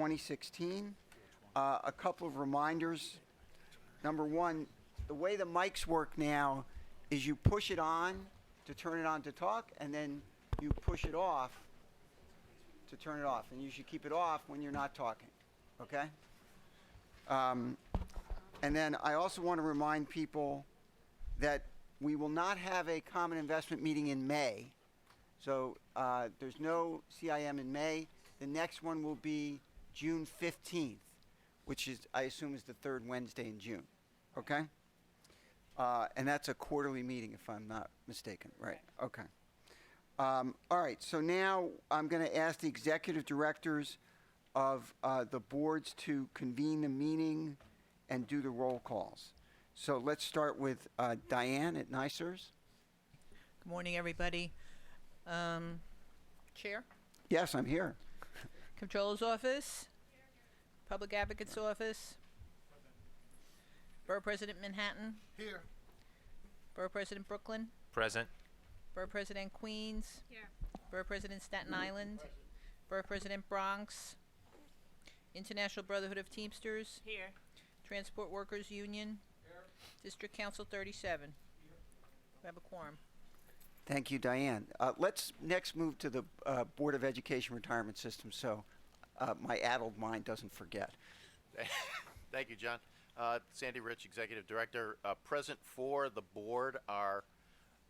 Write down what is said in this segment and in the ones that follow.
2016. A couple of reminders. Number one, the way the mics work now is you push it on to turn it on to talk, and then you push it off to turn it off. And you should keep it off when you're not talking, okay? And then I also want to remind people that we will not have a common investment meeting in May. So there's no CIM in May. The next one will be June 15th, which is, I assume, is the third Wednesday in June, okay? And that's a quarterly meeting, if I'm not mistaken, right? Okay. All right, so now I'm going to ask the executive directors of the boards to convene the meeting and do the roll calls. So let's start with Diane at NYSERS. Good morning, everybody. Chair, Yes, I'm here. Comptroller's Office, Public Advocate's Office, Borough President Manhattan, Here. Borough President Brooklyn, Present. Borough President Queens, Borough President Staten Island, Borough President Bronx, International Brotherhood of Teamsters, Here. Transport Workers Union, District Council 37. We have a quorum. Thank you, Diane. Let's next move to the Board of Education Retirement System so my addled mind doesn't forget. Thank you, John. Sandy Rich, Executive Director. Present for the board are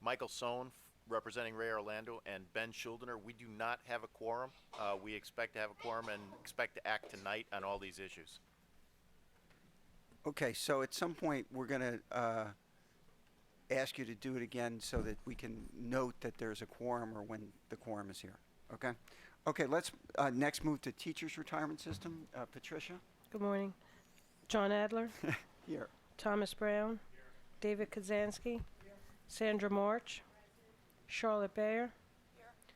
Michael Sohn, representing Ray Orlando, and Ben Schuldiner. We do not have a quorum. We expect to have a quorum and expect to act tonight on all these issues. Okay, so at some point we're going to ask you to do it again so that we can note that there's a quorum or when the quorum is here. Okay? Okay, let's next move to Teachers Retirement System. Patricia? Good morning. John Adler, Here. Thomas Brown, David Kazansky, Sandra March, Charlotte Bayer,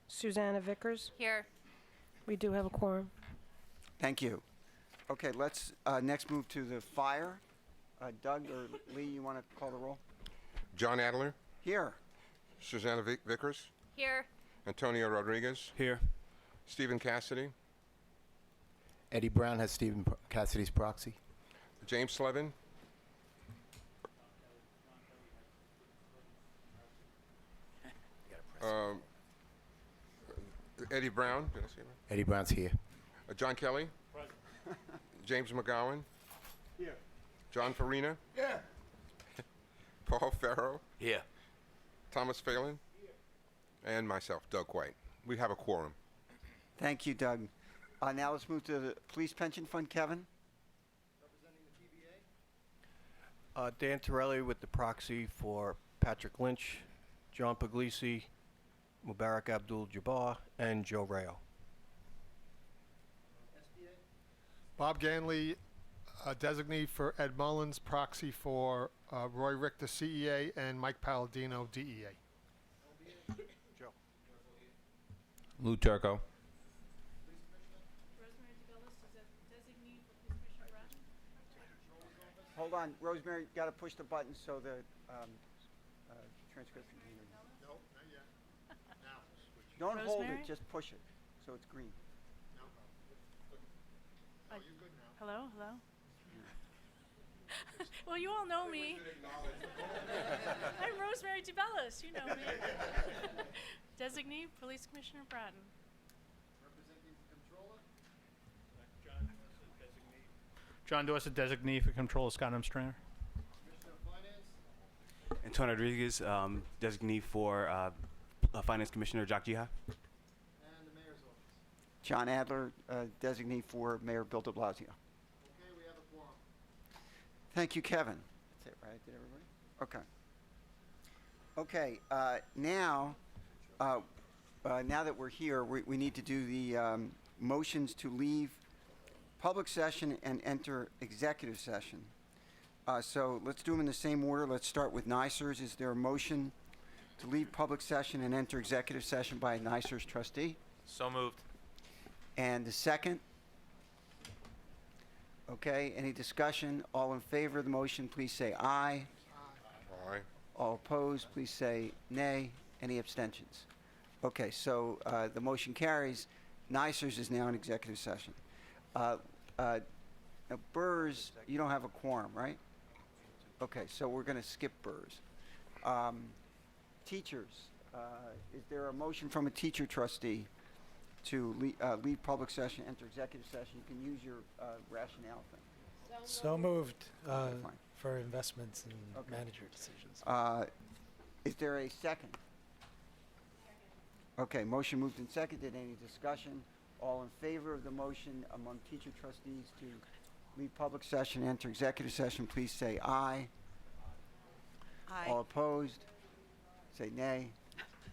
Susanna Vickers. Here. We do have a quorum. Thank you. Okay, let's next move to the fire. Doug or Lee, you want to call the roll? John Adler, Here. Susanna Vickers, Here. Antonio Rodriguez, Here. Stephen Cassidy, Eddie Brown has Stephen Cassidy's proxy. James Slevin, Eddie Brown, did I say that? Eddie Brown's here. John Kelly, James McGowan, Here. John Farina, Yeah. Paul Farrow, Here. Thomas Phelan, and myself, Doug White. We have a quorum. Thank you, Doug. Now let's move to the Police Pension Fund. Kevin? Dan Torelli with the proxy for Patrick Lynch, John Puglisi, Mubarak Abdul-Jabbar, and Joe Rayo. Bob Ganley, designee for Ed Mullins, proxy for Roy Richter, CEA, and Mike Palladino, DEA. Joe. Lou Turco. Hold on. Rosemary, got to push the button so the transcription can hear you. No, not yet. Now. Don't hold Rosemary? it. Just push it so it's green. No. Oh, you're good now. Hello? Hello? Well, you all know me. I'm Rosemary DeBellis. You know me. Designee Police Commissioner Bratton. Representing the controller. John Dorsett, designee for Controller Scott M. Stringer. Commissioner of Finance. Antonio Rodriguez, designee for Finance Commissioner Jacques Jiha. And the mayor's office. John Adler, designee for Mayor Bill de Blasio. Okay, we have a quorum. Thank you, Kevin. That's it, right? Did everybody? Okay. Okay. Now that we're here, we need to do the motions to leave public session and enter executive session. So let's do them in the same order. Let's start with NYSERS. Is there a motion to leave public session and enter executive session by a NYSERS trustee? So moved. And the second? Okay, any discussion? All in favor of the motion, please say aye. Aye. All opposed, please say nay. Any abstentions? Okay, so the motion carries. NYSERS is now in executive session. Now, Burrs, you don't have a quorum, right? Okay, so we're going to skip Burrs. Teachers, is there a motion from a teacher trustee to leave public session, enter executive session? You can use your rationale thing. So moved Okay, fine. for investments and Okay. manager decisions. Is there a second? Okay, motion moved and seconded. Any discussion? All in favor of the motion among teacher trustees to leave public session, enter executive session, please say aye. All opposed? Say nay.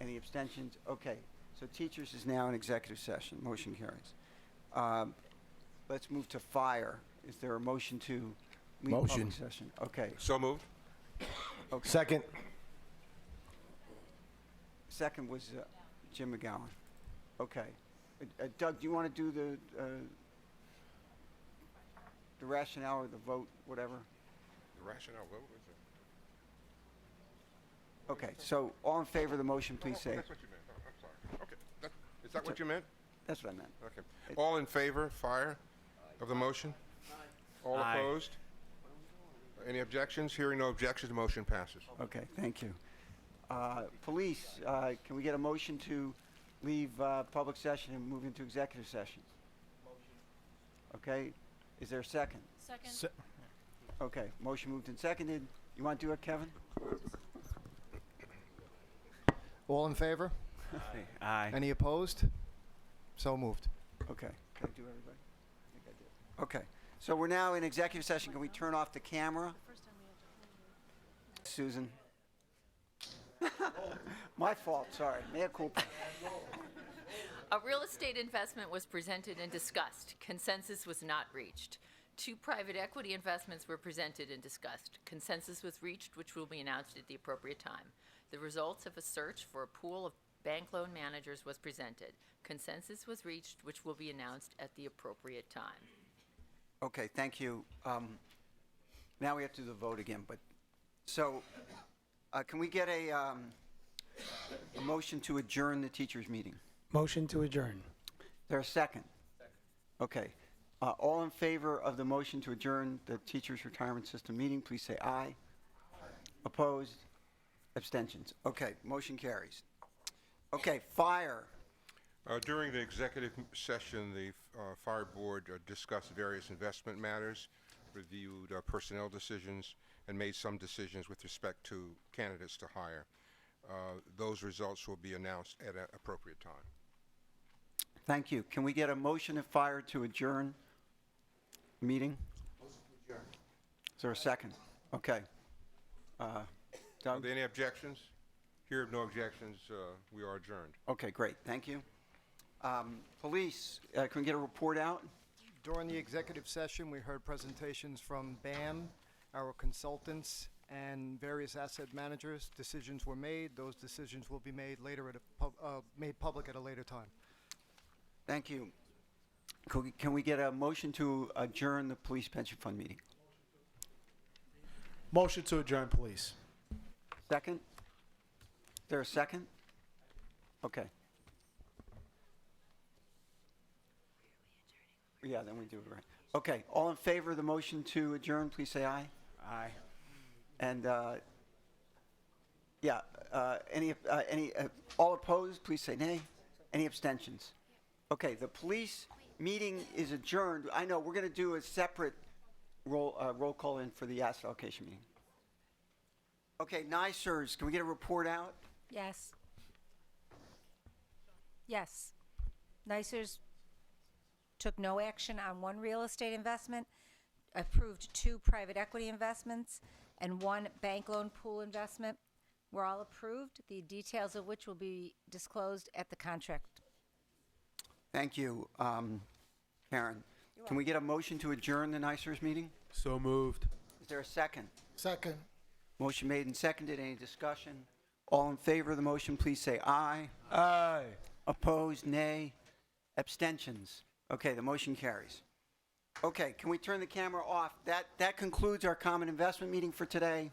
Any abstentions? Okay, so teachers is now in executive session. Motion carries. Let's move to fire. Is there a motion to leave Motion. public session? Okay. So moved. Okay. Second. Second was Jim McGowan. Okay. Doug, do you want to do the rationale or the vote, whatever? The rationale vote was it? Okay, so all in favor of the motion, please say. That's what you meant. Oh, I'm sorry. Okay. Is that what you meant? That's what I meant. Okay. All in favor, fire, of the motion? All Aye. opposed? Any objections? Hearing no objections, the motion passes. Okay, thank you. Police, can we get a motion to leave public session and move into executive session? Okay, is there a second? Second. Okay, motion moved and seconded. You want to do it, Kevin? All in favor? Aye. Any opposed? So moved. Okay, can I do everybody? I think I did. Okay, so we're now in executive session. Can we turn off the camera? First time we had to hold Susan? it. My fault, sorry. Mea culpa. A real estate investment was presented and discussed. Consensus was not reached. 2 private equity investments were presented and discussed. Consensus was reached, which will be announced at the appropriate time. The results of a search for a pool of bank loan managers was presented. Consensus was reached, which will be announced at the appropriate time. Okay, thank you. Now we have to do the vote again, but, so, can we get a motion to adjourn the teachers' meeting? Motion to adjourn. There a second? Okay. All in favor of the motion to adjourn the teachers' retirement system meeting, please say aye. Opposed? Abstentions? Okay, motion carries. Okay, fire. During the executive session, the fire board discussed various investment matters, reviewed personnel decisions, and made some decisions with respect to candidates to hire. Those results will be announced at an appropriate time. Thank you. Can we get a motion of fire to adjourn the meeting? Motion to adjourn. Is there a second? Okay. Are Doug? there any objections? Here, no objections, we are adjourned. Okay, great. Thank you. Police, can we get a report out? During the executive session, we heard presentations from BAM, our consultants, and various asset managers. Decisions were made. Those decisions will be made later at made public at a later time. Thank you. Can we get a motion to adjourn the police pension fund meeting? Motion to adjourn, police. Second? Is there a second? Okay. Yeah, then we do it right. Okay, all in favor of the motion to adjourn, please say aye. Aye. And, all opposed, please say nay. Any abstentions? Okay, the police meeting is adjourned. I know, we're going to do a separate roll call in for the asset allocation meeting. Okay, NYSERS, can we get a report out? Yes. Yes. NYSERS took no action on 1 real estate investment, approved 2 private equity investments, and 1 bank loan pool investment. Were all approved, the details of which will be disclosed at the contract. Thank you, Karen. Can we get a motion to adjourn the NYSERS meeting? So moved. Is there a second? Second. Motion made and seconded. Any discussion? All in favor of the motion, please say aye. Aye. Opposed, nay. Abstentions? Okay, the motion carries. Okay, can we turn the camera off? That concludes our common investment meeting for today.